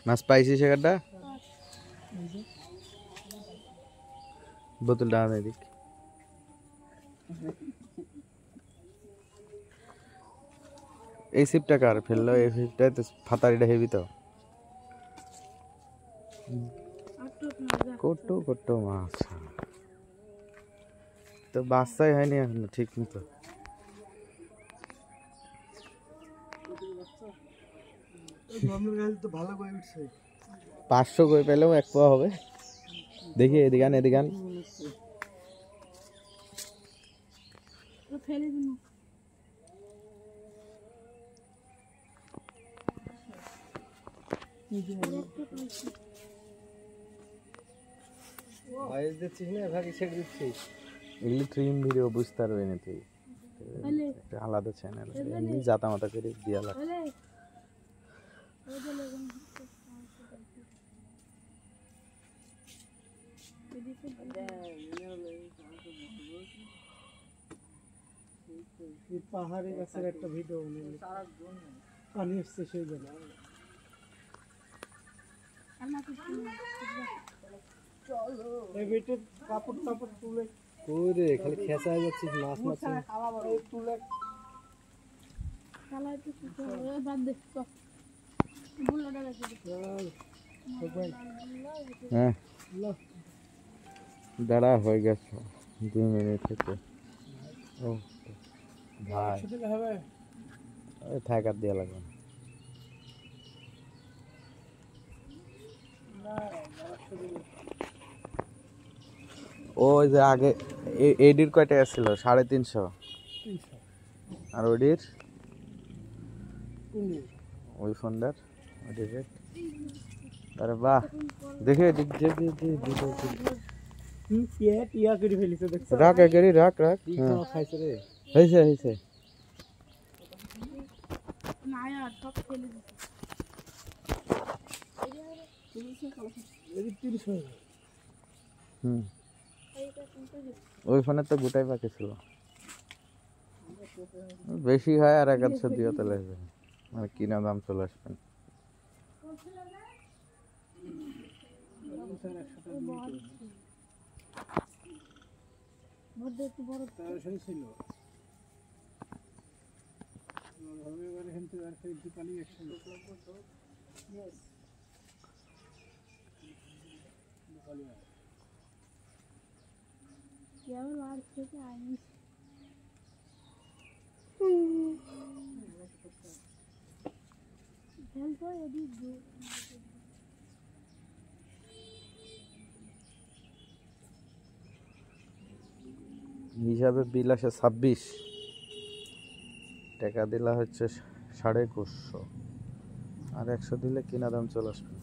মাছ পাইছি সেখানটা বোতলটা আনে দিক এই সিপটা কার ফেললো এই সিপটায় তো ফাতারিটা হেভি তো কট্টো কট্টো মাছ তো বাচ্চাই হয়নি এখন ঠিক মতো 500 কই পেলেও 1 পোয়া হবে দেখি এদিকান এগুলি ট্রিম ভিডিও বুঝতে পারবে না তুই আলাদা চ্যানেল এমনি জাতা মাতা করে দিয়া লাগে পাহাড়ি গাছের একটা ভিডিও পানি আসছে সেই জন্য কাপড় টাপড় তুলে ওরে খালি খেঁচা হয়ে যাচ্ছিস মাছ মাছ তুলে হ্যাঁ দাঁড়া হয়ে গেছে 2 মিনিট থেকে ও ভাই হবে থাক আর দেওয়া লাগবে ওই যে আগে এডির কয়টা ছিল 350 আর ওডির ওই ফোনটার ওডির রেট আরে বাহ দেখে রাখ গাড়ি রাখ খাইছে রে হয়েছে ওই ফোনে তো গোটাই বাকি ছিল বেশি হয় আর 150 দিও তাহলে মানে কিনা দাম চলে আসবেন হিসাবে বিল আসে 26 টাকা দিলা হচ্ছে 250 আর 100 দিলে কিনা দাম চলে আসবে